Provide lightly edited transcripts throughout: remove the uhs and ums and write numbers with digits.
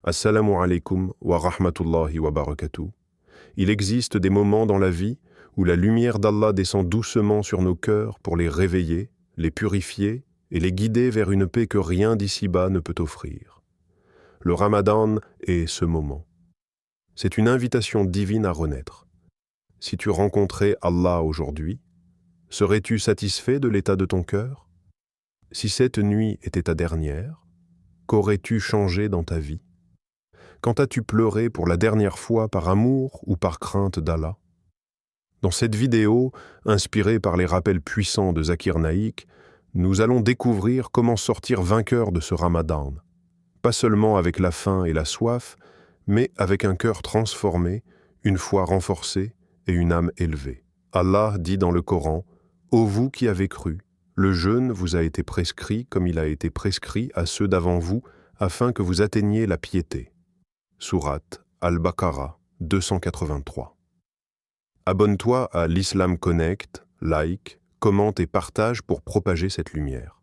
Assalamu alaikum wa rahmatullahi wa barakatuh. Il existe des moments dans la vie où la lumière d'Allah descend doucement sur nos cœurs pour les réveiller, les purifier et les guider vers une paix que rien d'ici-bas ne peut offrir. Le Ramadan est ce moment. C'est une invitation divine à renaître. Si tu rencontrais Allah aujourd'hui, serais-tu satisfait de l'état de ton cœur? Si cette nuit était ta dernière, qu'aurais-tu changé dans ta vie? Quand as-tu pleuré pour la dernière fois par amour ou par crainte d'Allah? Dans cette vidéo, inspirée par les rappels puissants de Zakir Naik, nous allons découvrir comment sortir vainqueur de ce Ramadan. Pas seulement avec la faim et la soif, mais avec un cœur transformé, une foi renforcée et une âme élevée. Allah dit dans le Coran, « Ô vous qui avez cru, le jeûne vous a été prescrit comme il a été prescrit à ceux d'avant vous, afin que vous atteigniez la piété. » Sourate Al-Baqarah 283. Abonne-toi à l'Islam Connect, like, commente et partage pour propager cette lumière.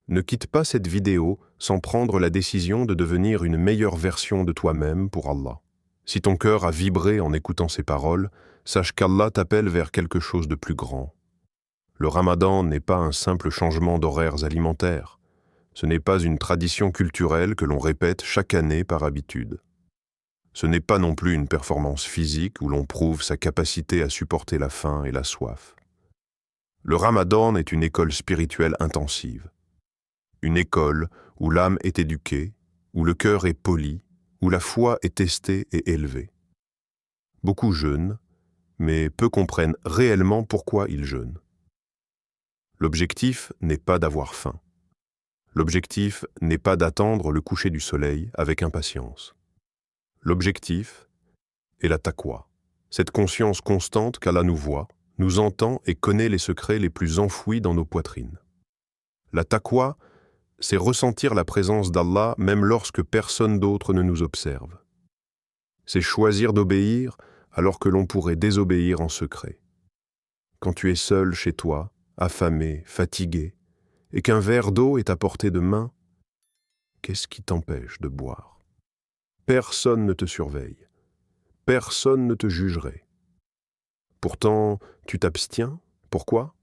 Ne quitte pas cette vidéo sans prendre la décision de devenir une meilleure version de toi-même pour Allah. Si ton cœur a vibré en écoutant ces paroles, sache qu'Allah t'appelle vers quelque chose de plus grand. Le Ramadan n'est pas un simple changement d'horaires alimentaires. Ce n'est pas une tradition culturelle que l'on répète chaque année par habitude. Ce n'est pas non plus une performance physique où l'on prouve sa capacité à supporter la faim et la soif. Le Ramadan est une école spirituelle intensive. Une école où l'âme est éduquée, où le cœur est poli, où la foi est testée et élevée. Beaucoup jeûnent, mais peu comprennent réellement pourquoi ils jeûnent. L'objectif n'est pas d'avoir faim. L'objectif n'est pas d'attendre le coucher du soleil avec impatience. L'objectif est la taqwa, cette conscience constante qu'Allah nous voit, nous entend et connaît les secrets les plus enfouis dans nos poitrines. La taqwa, c'est ressentir la présence d'Allah même lorsque personne d'autre ne nous observe. C'est choisir d'obéir alors que l'on pourrait désobéir en secret. Quand tu es seul chez toi, affamé, fatigué, et qu'un verre d'eau est à portée de main, qu'est-ce qui t'empêche de boire? Personne ne te surveille. Personne ne te jugerait. Pourtant, tu t'abstiens. Pourquoi?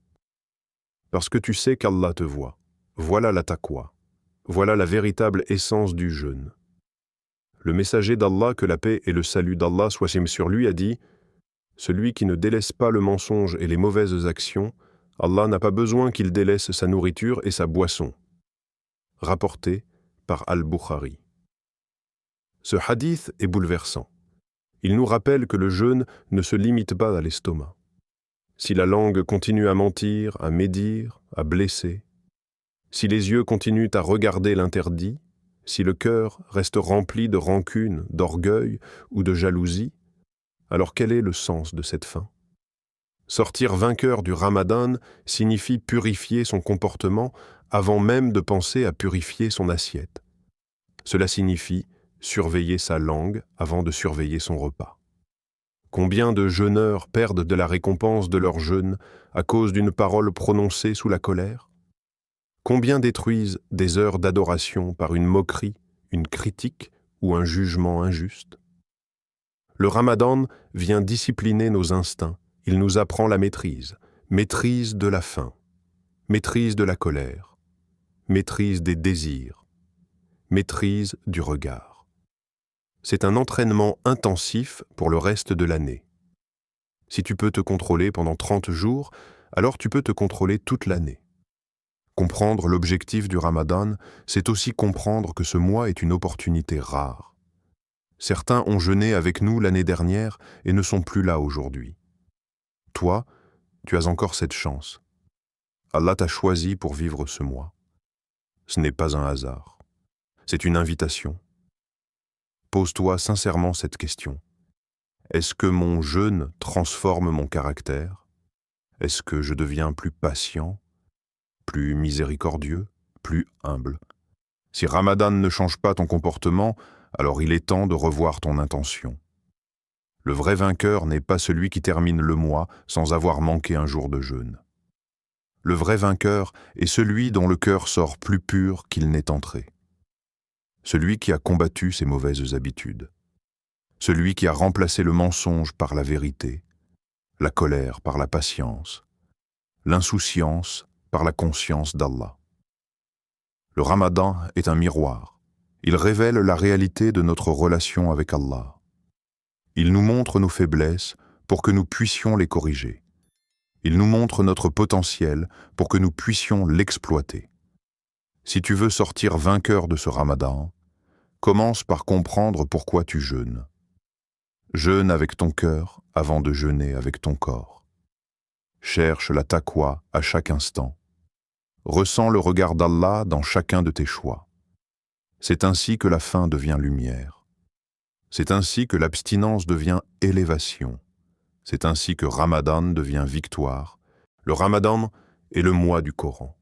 Parce que tu sais qu'Allah te voit. Voilà la taqwa. Voilà la véritable essence du jeûne. Le messager d'Allah, que la paix et le salut d'Allah soient sur lui, a dit « Celui qui ne délaisse pas le mensonge et les mauvaises actions, Allah n'a pas besoin qu'il délaisse sa nourriture et sa boisson. » Rapporté par Al-Bukhari. Ce hadith est bouleversant. Il nous rappelle que le jeûne ne se limite pas à l'estomac. Si la langue continue à mentir, à médire, à blesser, si les yeux continuent à regarder l'interdit, si le cœur reste rempli de rancune, d'orgueil ou de jalousie, alors quel est le sens de cette faim? Sortir vainqueur du Ramadan signifie purifier son comportement avant même de penser à purifier son assiette. Cela signifie surveiller sa langue avant de surveiller son repas. Combien de jeûneurs perdent de la récompense de leur jeûne à cause d'une parole prononcée sous la colère? Combien détruisent des heures d'adoration par une moquerie, une critique ou un jugement injuste? Le Ramadan vient discipliner nos instincts. Il nous apprend la maîtrise de la faim, maîtrise de la colère, maîtrise des désirs, maîtrise du regard. C'est un entraînement intensif pour le reste de l'année. Si tu peux te contrôler pendant 30 jours, alors tu peux te contrôler toute l'année. Comprendre l'objectif du Ramadan, c'est aussi comprendre que ce mois est une opportunité rare. Certains ont jeûné avec nous l'année dernière et ne sont plus là aujourd'hui. Toi, tu as encore cette chance. Allah t'a choisi pour vivre ce mois. Ce n'est pas un hasard. C'est une invitation. Pose-toi sincèrement cette question. Est-ce que mon jeûne transforme mon caractère? Est-ce que je deviens plus patient, plus miséricordieux, plus humble? Si Ramadan ne change pas ton comportement, alors il est temps de revoir ton intention. Le vrai vainqueur n'est pas celui qui termine le mois sans avoir manqué un jour de jeûne. Le vrai vainqueur est celui dont le cœur sort plus pur qu'il n'est entré. celui qui a combattu ses mauvaises habitudes, celui qui a remplacé le mensonge par la vérité, la colère par la patience, l'insouciance par la conscience d'Allah. Le Ramadan est un miroir. Il révèle la réalité de notre relation avec Allah. Il nous montre nos faiblesses pour que nous puissions les corriger. Il nous montre notre potentiel pour que nous puissions l'exploiter. Si tu veux sortir vainqueur de ce Ramadan, commence par comprendre pourquoi tu jeûnes. Jeûne avec ton cœur avant de jeûner avec ton corps. Cherche la taqwa à chaque instant. Ressens le regard d'Allah dans chacun de tes choix. C'est ainsi que la faim devient lumière. C'est ainsi que l'abstinence devient élévation. C'est ainsi que Ramadan devient victoire. Le Ramadan est le mois du Coran.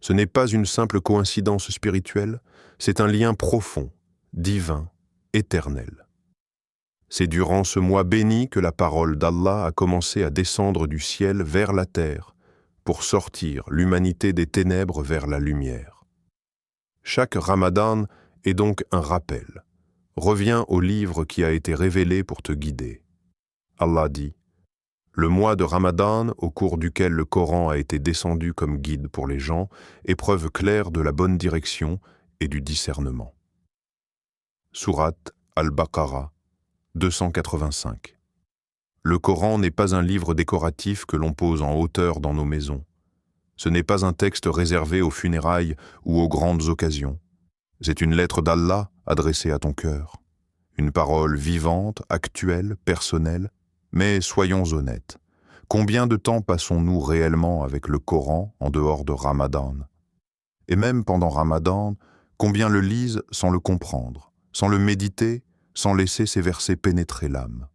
Ce n'est pas une simple coïncidence spirituelle, c'est un lien profond, divin, éternel. C'est durant ce mois béni que la parole d'Allah a commencé à descendre du ciel vers la terre pour sortir l'humanité des ténèbres vers la lumière. Chaque Ramadan est donc un rappel. Reviens au livre qui a été révélé pour te guider. Allah dit, « Le mois de Ramadan, au cours duquel le Coran a été descendu comme guide pour les gens, est preuve claire de la bonne direction et du discernement. » Sourate Al-Baqarah, 285. Le Coran n'est pas un livre décoratif que l'on pose en hauteur dans nos maisons. Ce n'est pas un texte réservé aux funérailles ou aux grandes occasions. C'est une lettre d'Allah adressée à ton cœur. Une parole vivante, actuelle, personnelle, mais soyons honnêtes. Combien de temps passons-nous réellement avec le Coran en dehors de Ramadan? Et même pendant Ramadan, combien le lisent sans le comprendre, sans le méditer, sans laisser ces versets pénétrer l'âme?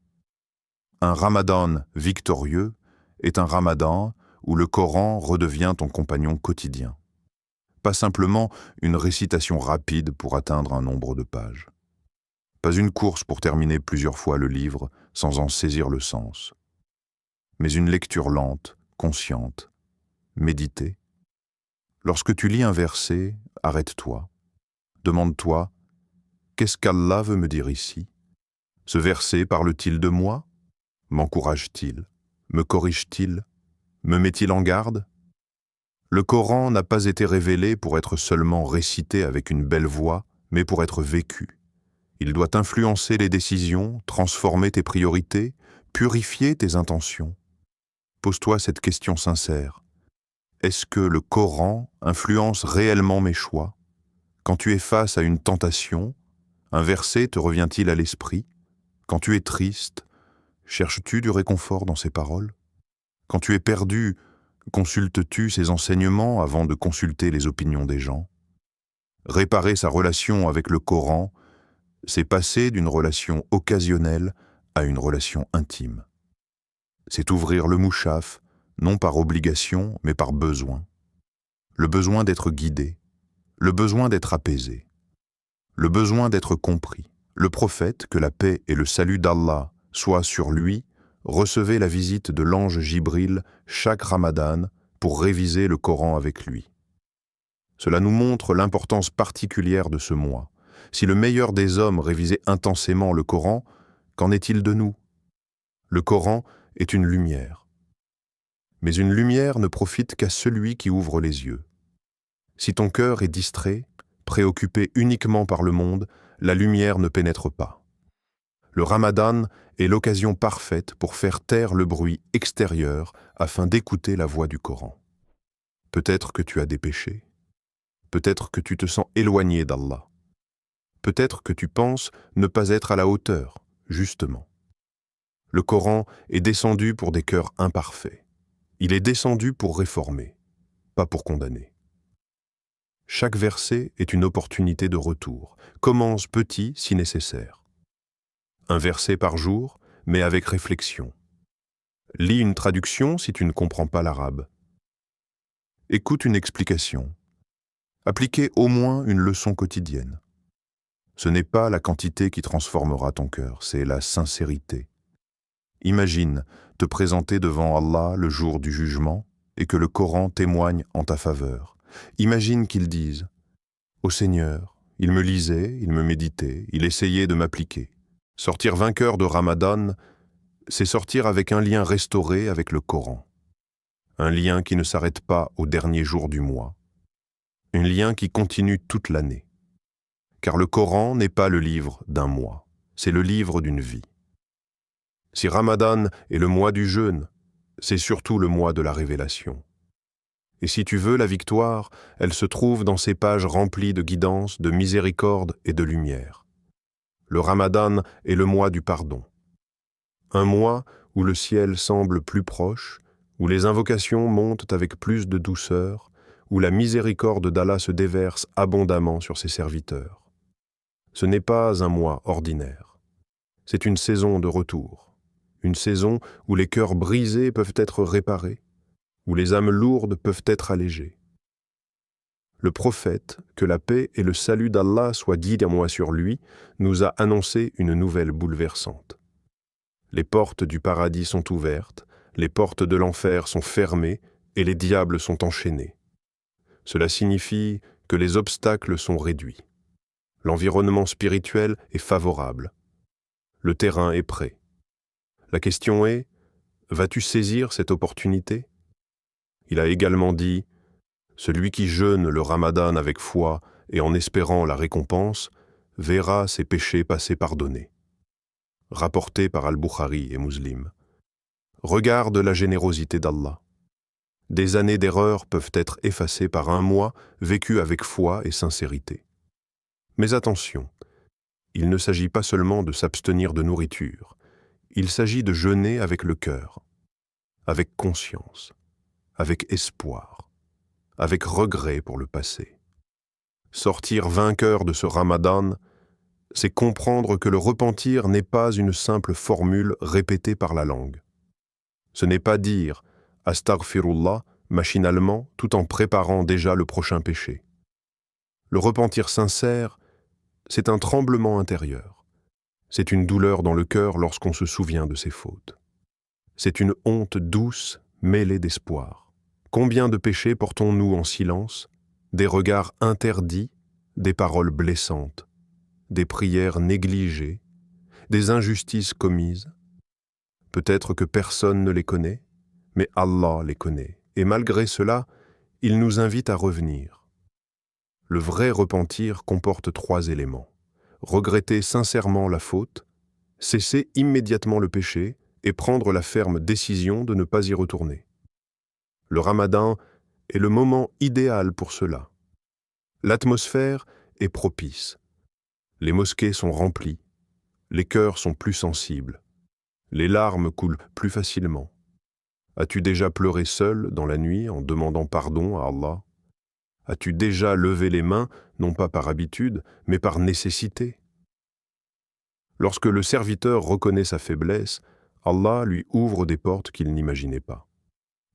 Un Ramadan victorieux est un Ramadan où le Coran redevient ton compagnon quotidien. Pas simplement une récitation rapide pour atteindre un nombre de pages. Pas une course pour terminer plusieurs fois le livre sans en saisir le sens. Mais une lecture lente, consciente, méditée. Lorsque tu lis un verset, arrête-toi. Demande-toi, qu'est-ce qu'Allah veut me dire ici? Ce verset parle-t-il de moi? M'encourage-t-il? Me corrige-t-il? Me met-il en garde? Le Coran n'a pas été révélé pour être seulement récité avec une belle voix, mais pour être vécu. Il doit influencer les décisions, transformer tes priorités, purifier tes intentions. Pose-toi cette question sincère. Est-ce que le Coran influence réellement mes choix? Quand tu es face à une tentation, un verset te revient-il à l'esprit? Quand tu es triste, cherches-tu du réconfort dans ces paroles? Quand tu es perdu, consultes-tu ces enseignements avant de consulter les opinions des gens? Réparer sa relation avec le Coran, c'est passer d'une relation occasionnelle à une relation intime. C'est ouvrir le mouchaf, non par obligation, mais par besoin. Le besoin d'être guidé, le besoin d'être apaisé, le besoin d'être compris. Le prophète, que la paix et le salut d'Allah soient sur lui, recevait la visite de l'ange Jibril chaque Ramadan pour réviser le Coran avec lui. Cela nous montre l'importance particulière de ce mois. Si le meilleur des hommes révisait intensément le Coran, qu'en est-il de nous? Le Coran est une lumière. Mais une lumière ne profite qu'à celui qui ouvre les yeux. Si ton cœur est distrait, préoccupé uniquement par le monde, la lumière ne pénètre pas. Le Ramadan est l'occasion parfaite pour faire taire le bruit extérieur afin d'écouter la voix du Coran. Peut-être que tu as des péchés. Peut-être que tu te sens éloigné d'Allah. Peut-être que tu penses ne pas être à la hauteur, justement. Le Coran est descendu pour des cœurs imparfaits. Il est descendu pour réformer, pas pour condamner. Chaque verset est une opportunité de retour. Commence petit si nécessaire. Un verset par jour, mais avec réflexion. Lis une traduction si tu ne comprends pas l'arabe. Écoute une explication. Appliquez au moins une leçon quotidienne. Ce n'est pas la quantité qui transformera ton cœur, c'est la sincérité. Imagine te présenter devant Allah le jour du jugement et que le Coran témoigne en ta faveur. Imagine qu'ils disent « Ô Seigneur, Il me lisait, il me méditait, il essayait de m'appliquer. Sortir vainqueur de Ramadan, c'est sortir avec un lien restauré avec le Coran. Un lien qui ne s'arrête pas au dernier jour du mois. Un lien qui continue toute l'année. Car le Coran n'est pas le livre d'un mois, c'est le livre d'une vie. Si Ramadan est le mois du jeûne, c'est surtout le mois de la révélation. Et si tu veux la victoire, elle se trouve dans ces pages remplies de guidance, de miséricorde et de lumière. Le Ramadan est le mois du pardon. Un mois où le ciel semble plus proche, où les invocations montent avec plus de douceur, où la miséricorde d'Allah se déverse abondamment sur ses serviteurs. Ce n'est pas un mois ordinaire. C'est une saison de retour. Une saison où les cœurs brisés peuvent être réparés, où les âmes lourdes peuvent être allégées. Le prophète, que la paix et le salut d'Allah soient dits à moi sur lui, nous a annoncé une nouvelle bouleversante. Les portes du paradis sont ouvertes, les portes de l'enfer sont fermées et les diables sont enchaînés. Cela signifie que les obstacles sont réduits. L'environnement spirituel est favorable. Le terrain est prêt. La question est, vas-tu saisir cette opportunité ? Il a également dit, « Celui qui jeûne le Ramadan avec foi et en espérant la récompense, verra ses péchés passer pardonnés. » Rapporté par Al-Bukhari et Muslim. Regarde la générosité d'Allah. Des années d'erreur peuvent être effacées par un mois vécu avec foi et sincérité. Mais attention, il ne s'agit pas seulement de s'abstenir de nourriture, il s'agit de jeûner avec le cœur, avec conscience, avec espoir, avec regret pour le passé. Sortir vainqueur de ce Ramadan, c'est comprendre que le repentir n'est pas une simple formule répétée par la langue. Ce n'est pas dire « Astaghfirullah » machinalement tout en préparant déjà le prochain péché. Le repentir sincère, c'est un tremblement intérieur. C'est une douleur dans le cœur lorsqu'on se souvient de ses fautes. C'est une honte douce mêlée d'espoir. Combien de péchés portons-nous en silence, des regards interdits, des paroles blessantes, des prières négligées, des injustices commises. Peut-être que personne ne les connaît, mais Allah les connaît. Et malgré cela, il nous invite à revenir. Le vrai repentir comporte 3 éléments. Regretter sincèrement la faute, cesser immédiatement le péché et prendre la ferme décision de ne pas y retourner. Le Ramadan est le moment idéal pour cela. L'atmosphère est propice. Les mosquées sont remplies. Les cœurs sont plus sensibles. Les larmes coulent plus facilement. As-tu déjà pleuré seul dans la nuit en demandant pardon à Allah ? As-tu déjà levé les mains, non pas par habitude, mais par nécessité ? Lorsque le serviteur reconnaît sa faiblesse, Allah lui ouvre des portes qu'il n'imaginait pas.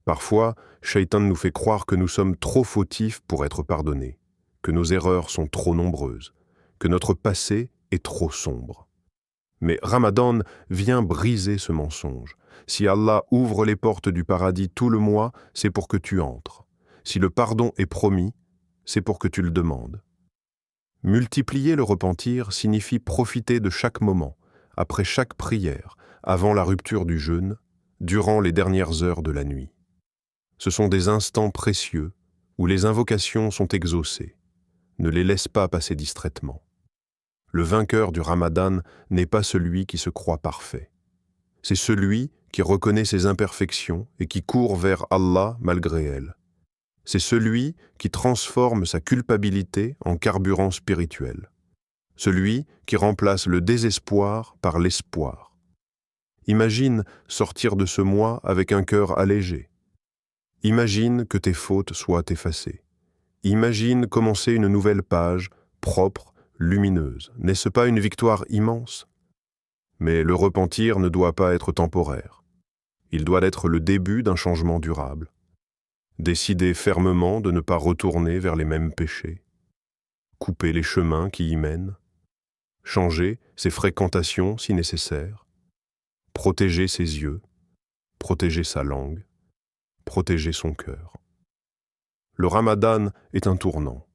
Parfois, Shaitan nous fait croire que nous sommes trop fautifs pour être pardonnés, que nos erreurs sont trop nombreuses, que notre passé est trop sombre. Mais Ramadan vient briser ce mensonge. Si Allah ouvre les portes du paradis tout le mois, c'est pour que tu entres. Si le pardon est promis, c'est pour que tu le demandes. Multiplier le repentir signifie profiter de chaque moment, après chaque prière, avant la rupture du jeûne, durant les dernières heures de la nuit. Ce sont des instants précieux où les invocations sont exaucées. Ne les laisse pas passer distraitement. Le vainqueur du Ramadan n'est pas celui qui se croit parfait. C'est celui qui reconnaît ses imperfections et qui court vers Allah malgré elles. C'est celui qui transforme sa culpabilité en carburant spirituel. Celui qui remplace le désespoir par l'espoir. Imagine sortir de ce mois avec un cœur allégé. Imagine que tes fautes soient effacées. Imagine commencer une nouvelle page, propre, lumineuse. N'est-ce pas une victoire immense ? Mais le repentir ne doit pas être temporaire. Il doit être le début d'un changement durable. Décider fermement de ne pas retourner vers les mêmes péchés. Couper les chemins qui y mènent. Changer ses fréquentations si nécessaire. Protéger ses yeux. Protéger sa langue. Protéger son cœur. Le Ramadan est un tournant.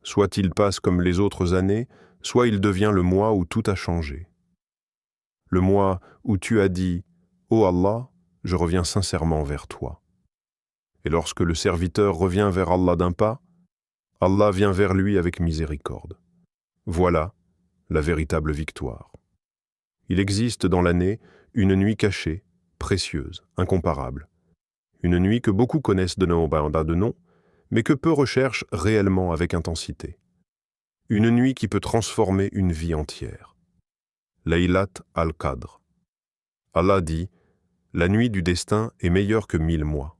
Soit il passe comme les autres années, soit il devient le mois où tout a changé. Le mois où tu as dit « Ô Allah, je reviens sincèrement vers toi ». Et lorsque le serviteur revient vers Allah d'un pas, Allah vient vers lui avec miséricorde. Voilà la véritable victoire. Il existe dans l'année une nuit cachée, précieuse, incomparable. Une nuit que beaucoup connaissent de nom, mais que peu recherchent réellement avec intensité. Une nuit qui peut transformer une vie entière. Laylat al-Qadr. Allah dit « La nuit du destin est meilleure que 1000 mois ».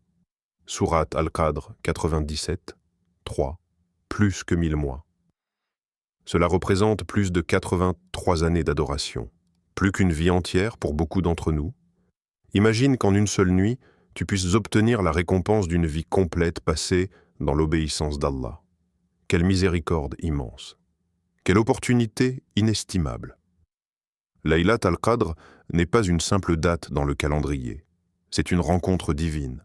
Sourate al-Qadr 97, 3, plus que 1000 mois. Cela représente plus de 83 années d'adoration, plus qu'une vie entière pour beaucoup d'entre nous. Imagine qu'en une seule nuit, tu puisses obtenir la récompense d'une vie complète passée dans l'obéissance d'Allah. Quelle miséricorde immense! Quelle opportunité inestimable! Laylat al-Qadr n'est pas une simple date dans le calendrier. C'est une rencontre divine.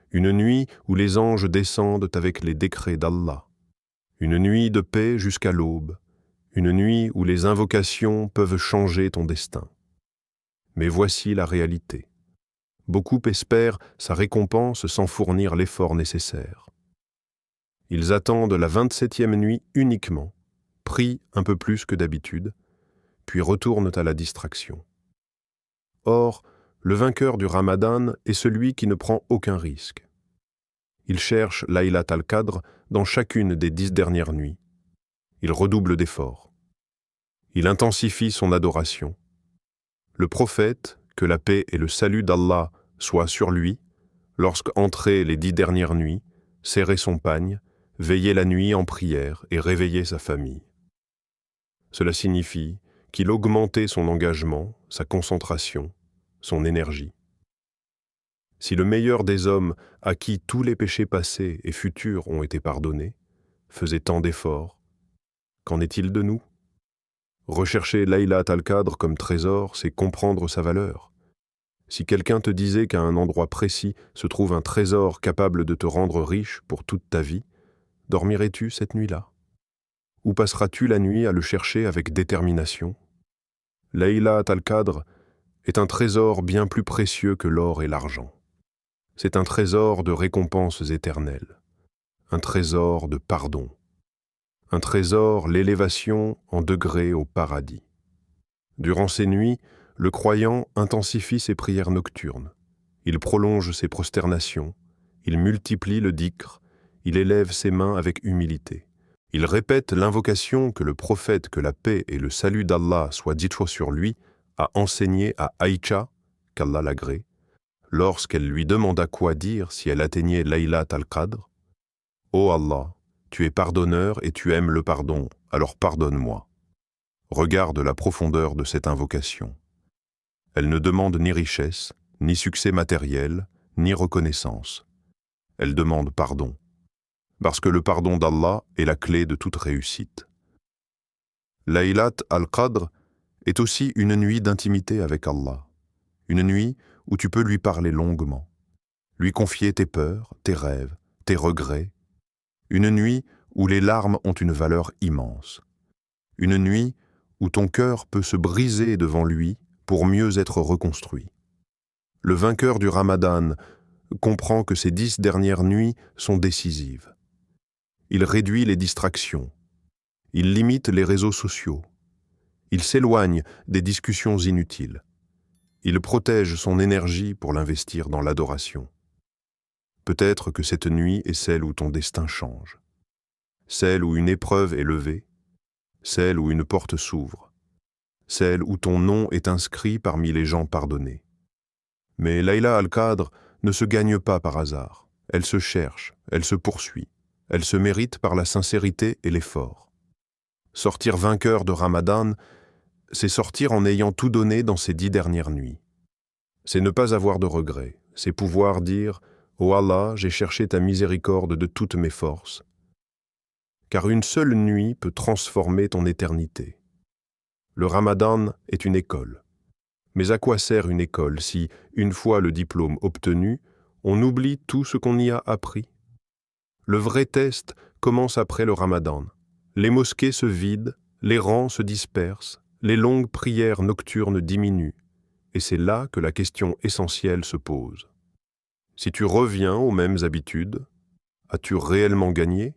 Une nuit où les anges descendent avec les décrets d'Allah. Une nuit de paix jusqu'à l'aube. Une nuit où les invocations peuvent changer ton destin. Mais voici la réalité. Beaucoup espèrent sa récompense sans fournir l'effort nécessaire. Ils attendent la 27e nuit uniquement, prient un peu plus que d'habitude, puis retournent à la distraction. Or, le vainqueur du Ramadan est celui qui ne prend aucun risque. Il cherche Laylat al-Qadr dans chacune des 10 dernières nuits. Il redouble d'efforts. Il intensifie son adoration. Le prophète, que la paix et le salut d'Allah soient sur lui, lorsqu'entraient les 10 dernières nuits, serrait son pagne, veillait la nuit en prière et réveillait sa famille. Cela signifie qu'il augmentait son engagement, sa concentration, son énergie. Si le meilleur des hommes, à qui tous les péchés passés et futurs ont été pardonnés, faisait tant d'efforts, qu'en est-il de nous? Rechercher Laylat al-Qadr comme trésor, c'est comprendre sa valeur. Si quelqu'un te disait qu'à un endroit précis se trouve un trésor capable de te rendre riche pour toute ta vie, dormirais-tu cette nuit-là? Ou passeras-tu la nuit à le chercher avec détermination? Laylat al-Qadr est un trésor bien plus précieux que l'or et l'argent. C'est un trésor de récompenses éternelles, un trésor de pardon, un trésor l'élévation en degrés au paradis. Durant ces nuits, le croyant intensifie ses prières nocturnes, il prolonge ses prosternations, il multiplie le dhikr, il élève ses mains avec humilité. Il répète l'invocation que le prophète, que la paix et le salut d'Allah soient dites sur lui, a enseigné à Aïcha, qu'Allah l'agrée, lorsqu'elle lui demanda quoi dire si elle atteignait Laylat al-Qadr. « Ô Allah, tu es pardonneur et tu aimes le pardon, alors pardonne-moi. » Regarde la profondeur de cette invocation. Elle ne demande ni richesse, ni succès matériel, ni reconnaissance. Elle demande pardon. Parce que le pardon d'Allah est la clé de toute réussite. Laylat al-Qadr est aussi une nuit d'intimité avec Allah, une nuit où tu peux lui parler longuement, lui confier tes peurs, tes rêves, tes regrets, une nuit où les larmes ont une valeur immense, une nuit où ton cœur peut se briser devant lui pour mieux être reconstruit. Le vainqueur du Ramadan comprend que ces 10 dernières nuits sont décisives. Il réduit les distractions. Il limite les réseaux sociaux. Il s'éloigne des discussions inutiles. Il protège son énergie pour l'investir dans l'adoration. Peut-être que cette nuit est celle où ton destin change. Celle où une épreuve est levée. Celle où une porte s'ouvre. Celle où ton nom est inscrit parmi les gens pardonnés. Mais Laylat al-Qadr ne se gagne pas par hasard. Elle se cherche, elle se poursuit. Elle se mérite par la sincérité et l'effort. Sortir vainqueur de Ramadan, c'est sortir en ayant tout donné dans ces 10 dernières nuits. C'est ne pas avoir de regrets, c'est pouvoir dire « Ô Allah, j'ai cherché ta miséricorde de toutes mes forces ». Car une seule nuit peut transformer ton éternité. Le Ramadan est une école. Mais à quoi sert une école si, une fois le diplôme obtenu, on oublie tout ce qu'on y a appris? Le vrai test commence après le Ramadan. Les mosquées se vident, les rangs se dispersent, les longues prières nocturnes diminuent, et c'est là que la question essentielle se pose. Si tu reviens aux mêmes habitudes, as-tu réellement gagné?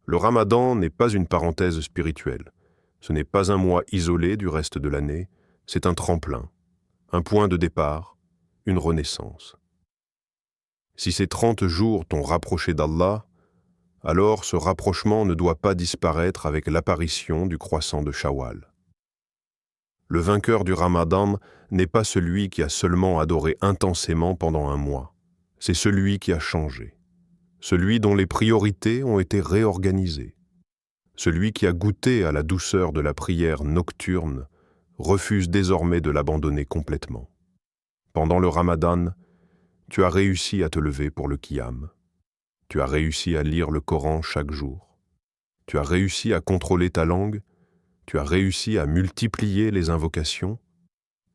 Le Ramadan n'est pas une parenthèse spirituelle. Ce n'est pas un mois isolé du reste de l'année, c'est un tremplin, un point de départ, une renaissance. Si ces 30 jours t'ont rapproché d'Allah, alors ce rapprochement ne doit pas disparaître avec l'apparition du croissant de Shawwal. Le vainqueur du Ramadan n'est pas celui qui a seulement adoré intensément pendant un mois, c'est celui qui a changé, celui dont les priorités ont été réorganisées, celui qui a goûté à la douceur de la prière nocturne refuse désormais de l'abandonner complètement. Pendant le Ramadan, tu as réussi à te lever pour le qiyam. Tu as réussi à lire le Coran chaque jour. Tu as réussi à contrôler ta langue. Tu as réussi à multiplier les invocations.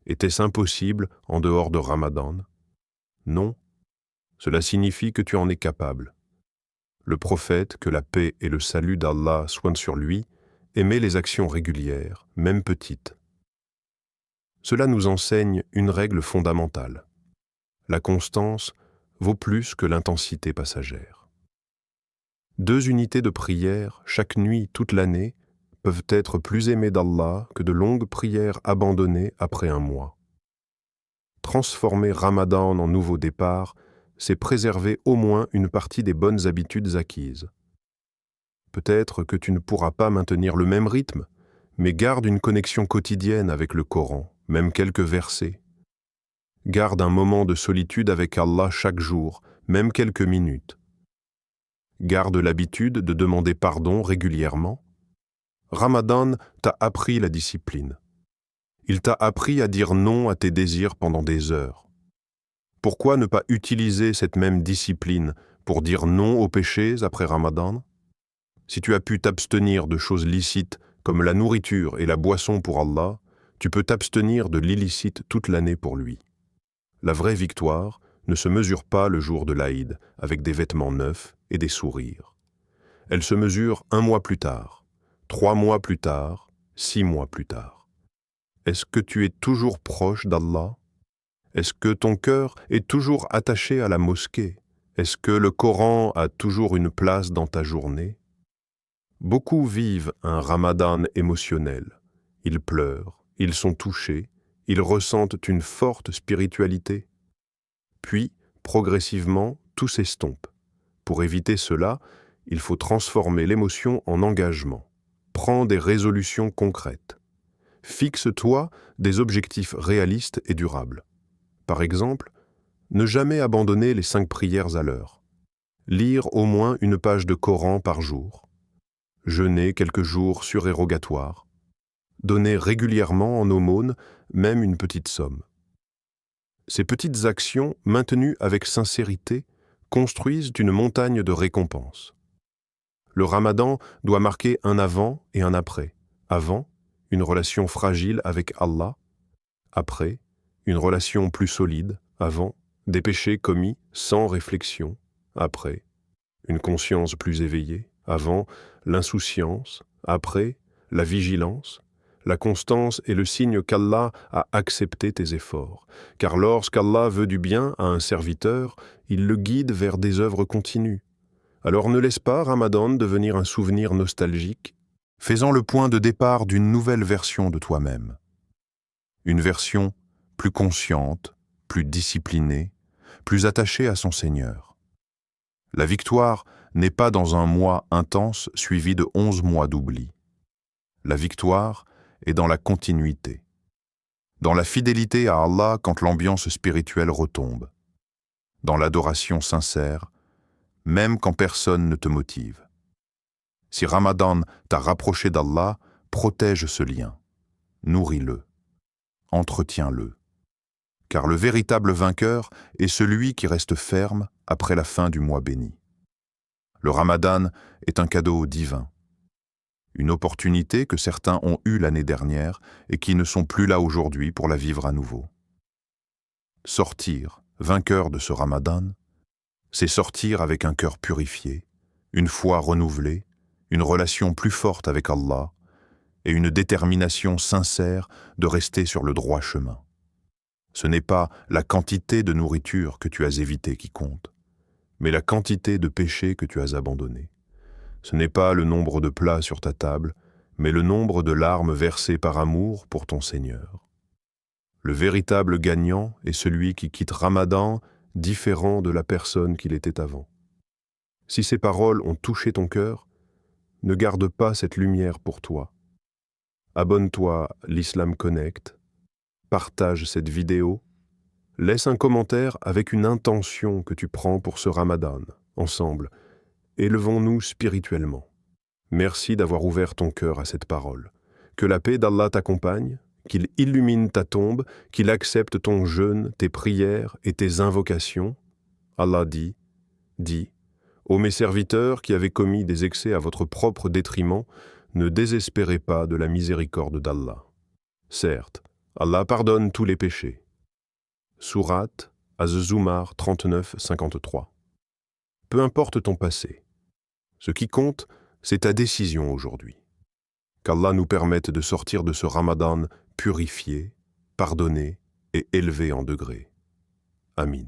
Était-ce impossible en dehors de Ramadan? Non. Cela signifie que tu en es capable. Le prophète, que la paix et le salut d'Allah soient sur lui, aimait les actions régulières, même petites. Cela nous enseigne une règle fondamentale. La constance vaut plus que l'intensité passagère. 2 unités de prière, chaque nuit, toute l'année, peuvent être plus aimées d'Allah que de longues prières abandonnées après un mois. Transformer Ramadan en nouveau départ, c'est préserver au moins une partie des bonnes habitudes acquises. Peut-être que tu ne pourras pas maintenir le même rythme, mais garde une connexion quotidienne avec le Coran, même quelques versets. Garde un moment de solitude avec Allah chaque jour, même quelques minutes. Garde l'habitude de demander pardon régulièrement. Ramadan t'a appris la discipline. Il t'a appris à dire non à tes désirs pendant des heures. Pourquoi ne pas utiliser cette même discipline pour dire non aux péchés après Ramadan? Si tu as pu t'abstenir de choses licites comme la nourriture et la boisson pour Allah, tu peux t'abstenir de l'illicite toute l'année pour lui. La vraie victoire ne se mesure pas le jour de l'Aïd avec des vêtements neufs et des sourires. Elle se mesure 1 mois plus tard, 3 mois plus tard, 6 mois plus tard. Est-ce que tu es toujours proche d'Allah? Est-ce que ton cœur est toujours attaché à la mosquée? Est-ce que le Coran a toujours une place dans ta journée? Beaucoup vivent un Ramadan émotionnel. Ils pleurent, ils sont touchés, ils ressentent une forte spiritualité. Puis, progressivement, tout s'estompe. Pour éviter cela, il faut transformer l'émotion en engagement. Prends des résolutions concrètes. Fixe-toi des objectifs réalistes et durables. Par exemple, ne jamais abandonner les 5 prières à l'heure. Lire au moins une page de Coran par jour. Jeûner quelques jours surérogatoires. Donner régulièrement en aumône, même une petite somme. Ces petites actions, maintenues avec sincérité, construisent une montagne de récompenses. Le Ramadan doit marquer un avant et un après. Avant, une relation fragile avec Allah. Après, une relation plus solide. Avant, des péchés commis sans réflexion. Après, une conscience plus éveillée. Avant, l'insouciance. Après, la vigilance. La constance est le signe qu'Allah a accepté tes efforts, car lorsqu'Allah veut du bien à un serviteur, il le guide vers des œuvres continues. Alors ne laisse pas Ramadan devenir un souvenir nostalgique, faisant le point de départ d'une nouvelle version de toi-même. Une version plus consciente, plus disciplinée, plus attachée à son Seigneur. La victoire n'est pas dans un mois intense suivi de 11 mois d'oubli. La victoire est dans la continuité, dans la fidélité à Allah quand l'ambiance spirituelle retombe, dans l'adoration sincère, même quand personne ne te motive. Si Ramadan t'a rapproché d'Allah, protège ce lien, nourris-le, entretiens-le. Car le véritable vainqueur est celui qui reste ferme après la fin du mois béni. Le Ramadan est un cadeau divin. Une opportunité que certains ont eue l'année dernière et qui ne sont plus là aujourd'hui pour la vivre à nouveau. Sortir, vainqueur de ce Ramadan, c'est sortir avec un cœur purifié, une foi renouvelée, une relation plus forte avec Allah et une détermination sincère de rester sur le droit chemin. Ce n'est pas la quantité de nourriture que tu as évitée qui compte, mais la quantité de péchés que tu as abandonnés. Ce n'est pas le nombre de plats sur ta table, mais le nombre de larmes versées par amour pour ton Seigneur. Le véritable gagnant est celui qui quitte Ramadan différent de la personne qu'il était avant. Si ces paroles ont touché ton cœur, ne garde pas cette lumière pour toi. Abonne-toi à l'Islam Connect, partage cette vidéo, laisse un commentaire avec une intention que tu prends pour ce Ramadan. Ensemble, élevons-nous spirituellement. Merci d'avoir ouvert ton cœur à cette parole. Que la paix d'Allah t'accompagne, qu'il illumine ta tombe, qu'il accepte ton jeûne, tes prières et tes invocations. Allah dit, ô mes serviteurs qui avez commis des excès à votre propre détriment, ne désespérez pas de la miséricorde d'Allah. Certes, Allah pardonne tous les péchés. Sourate Az-Zumar 39-53. Peu importe ton passé, ce qui compte, c'est ta décision aujourd'hui. Qu'Allah nous permette de sortir de ce Ramadan purifié, pardonné et élevé en degrés. Amin.